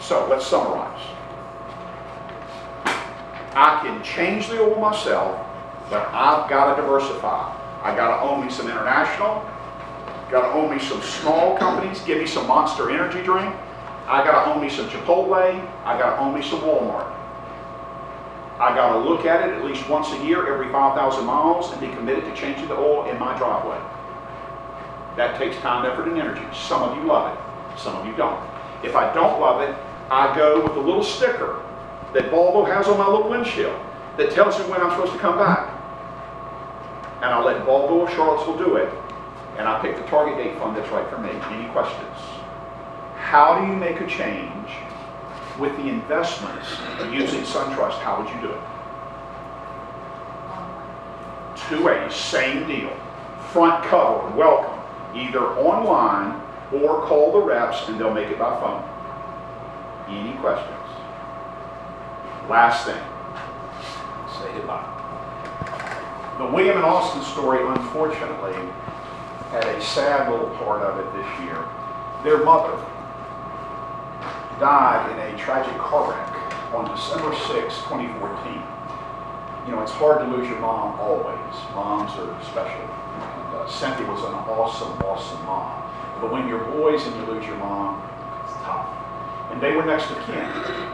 So let's summarize. I can change the oil myself, but I've got to diversify. I got to own me some international, got to own me some small companies, give me some Monster energy drink. I got to own me some Chipotle, I got to own me some Walmart. I got to look at it at least once a year, every 5,000 miles, and be committed to changing the oil in my driveway. That takes time, effort, and energy. Some of you love it, some of you don't. If I don't love it, I go with a little sticker that Volvo has on my little windshield that tells me when I'm supposed to come back. And I let Volvo of Charlottesville do it, and I pick the target date fund that's right for me. Any questions? How do you make a change with the investments using SunTrust? How would you do it? 2 ways, same deal. Front cover, welcome. Either online or call the reps and they'll make it by phone. Any questions? Last thing, say goodbye. The William and Austin story, unfortunately, had a sad little part of it this year. Their mother died in a tragic car wreck on December 6, 2014. You know, it's hard to lose your mom always. Moms are special. And Cynthia was an awesome, awesome mom. But when you're boys and you lose your mom, it's tough. And they were next of kin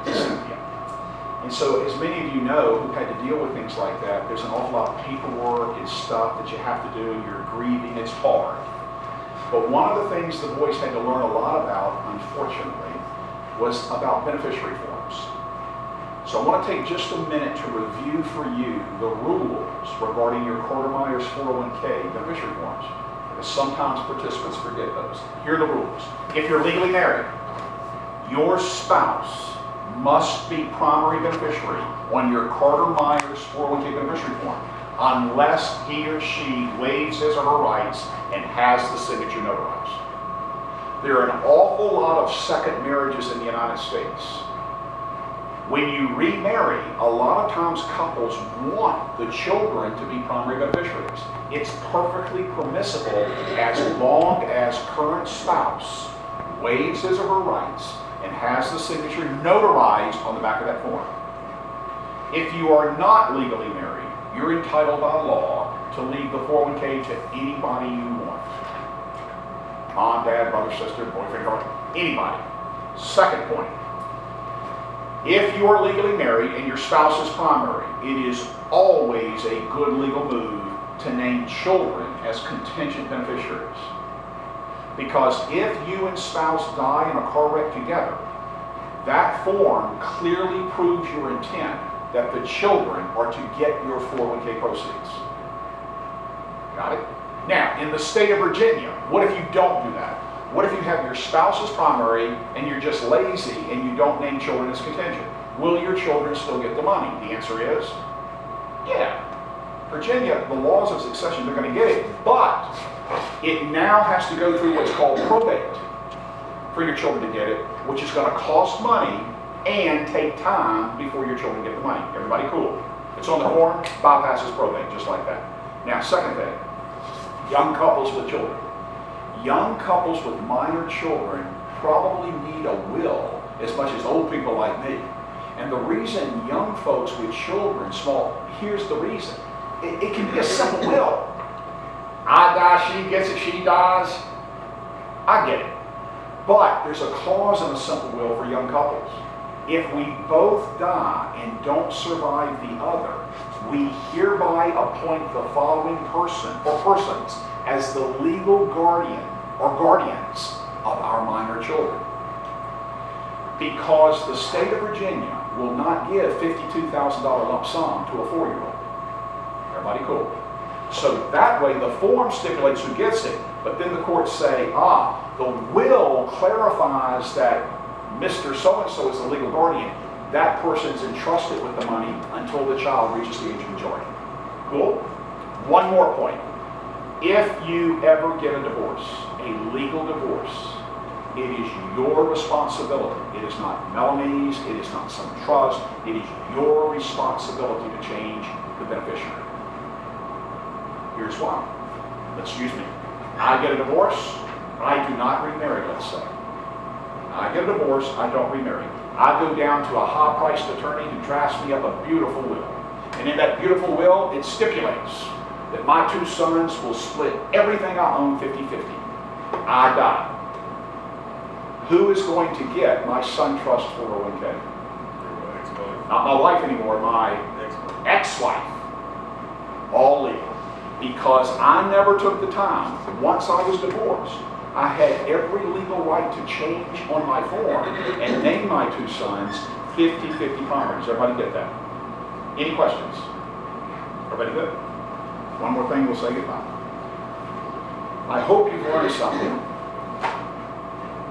to Cynthia. And so, as many of you know who've had to deal with things like that, there's an awful lot of paperwork and stuff that you have to do, and you're grieving, it's hard. But one of the things the boys had to learn a lot about, unfortunately, was about beneficiary forms. So I want to take just a minute to review for you the rules regarding your Carter-Myers 401K beneficiary forms, because sometimes participants forget those. Here are the rules. If you're legally married, your spouse must be primary beneficiary on your Carter-Myers 401K beneficiary form, unless he or she waives his or her rights and has the signature notarized. There are an awful lot of second marriages in the United States. When you remarry, a lot of times couples want the children to be primary beneficiaries. It's perfectly permissible as long as current spouse waives his or her rights and has the signature notarized on the back of that form. If you are not legally married, you're entitled by law to leave the 401k to anybody you want. Mom, dad, brother, sister, boyfriend, girlfriend, anybody. Second point, if you are legally married and your spouse is primary, it is always a good legal move to name children as contingent beneficiaries. Because if you and spouse die in a car wreck together, that form clearly proves your intent that the children are to get your 401k proceeds. Got it? Now, in the state of Virginia, what if you don't do that? What if you have your spouse as primary and you're just lazy and you don't name children as contingent? Will your children still get the money? The answer is, yeah. Virginia, the laws of succession, they're going to get it, but it now has to go through what's called probate for your children to get it, which is going to cost money and take time before your children get the money. Everybody cool? It's on the form, bypasses probate, just like that. Now, second thing, young couples with children. Young couples with minor children probably need a will as much as old people like me. And the reason young folks with children, small, here's the reason. It can be a simple will. I die, she gets it, she dies. I get it. But there's a clause in a simple will for young couples. If we both die and don't survive the other, we hereby appoint the following person or persons as the legal guardian or guardians of our minor children. Because the state of Virginia will not give $52,000 lump sum to a 4-year-old. Everybody cool? So that way the form stipulates who gets it, but then the courts say, the will clarifies that Mr. So-and-so is the legal guardian. That person is entrusted with the money until the child reaches the age of majority. Cool? One more point. If you ever get a divorce, a legal divorce, it is your responsibility. It is not Melanie's, it is not some trust, it is your responsibility to change the beneficiary. Here's why. Excuse me. I get a divorce, I do not remarry, let's say. I get a divorce, I don't remarry. I go down to a high-priced attorney who drafts me up a beautiful will. And in that beautiful will, it stipulates that my 2 sons will split everything I own 50-50. I die. Who is going to get my son trust 401k? Not my wife anymore, my ex-wife. All legal. Because I never took the time, once I was divorced, I had every legal right to change on my form and name my 2 sons 50-50 primaries. Everybody get that? Any questions? Everybody good? One more thing, we'll say goodbye. I hope you've learned something.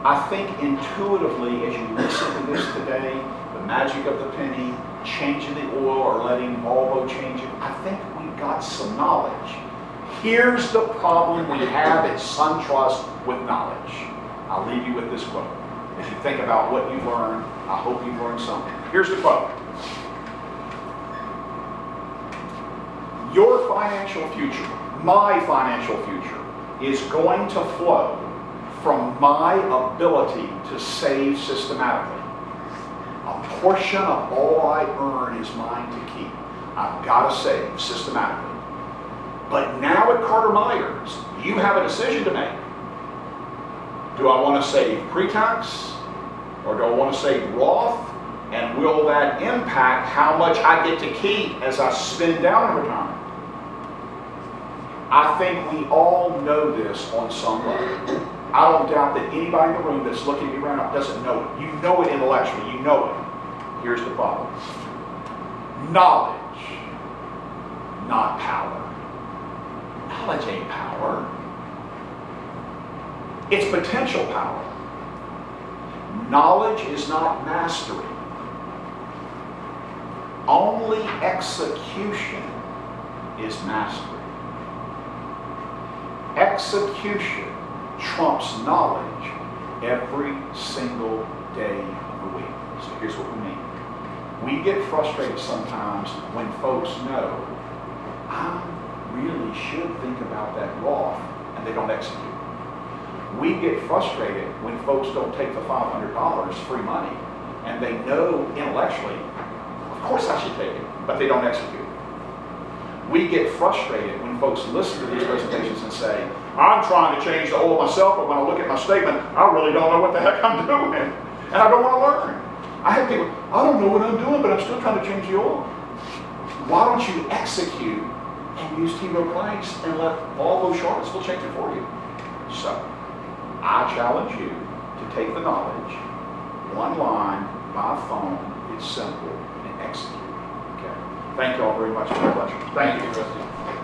I think intuitively, as you listen to this today, the magic of the penny, changing the oil or letting Volvo change it, I think we've got some knowledge. Here's the problem we have at SunTrust with knowledge. I'll leave you with this quote. As you think about what you've learned, I hope you've learned something. Here's the quote. Your financial future, my financial future, is going to flow from my ability to save systematically. A portion of all I earn is mine to keep. I've got to save systematically. But now at Carter Myers, you have a decision to make. Do I want to save pre-tax or do I want to save Roth? And will that impact how much I get to keep as I spend down in retirement? I think we all know this on some level. I don't doubt that anybody in the room that's looking at me right now doesn't know it. You know it intellectually, you know it. Here's the problem. Knowledge, not power. Knowledge ain't power. It's potential power. Knowledge is not mastery. Only execution is mastery. Execution trumps knowledge every single day of the week. So here's what we mean. We get frustrated sometimes when folks know, I really should think about that Roth, and they don't execute. We get frustrated when folks don't take the $500 free money, and they know intellectually, of course I should take it, but they don't execute. We get frustrated when folks listen to these presentations and say, I'm trying to change the oil myself, but when I look at my statement, I really don't know what the heck I'm doing, and I don't want to learn. I have people, I don't know what I'm doing, but I'm still trying to change the oil. Why don't you execute and use T-Row planks and let all those shorts will change it for you? So, I challenge you to take the knowledge, one line, by phone, it's simple, and execute. Okay. Thank you all very much for your pleasure. Thank you.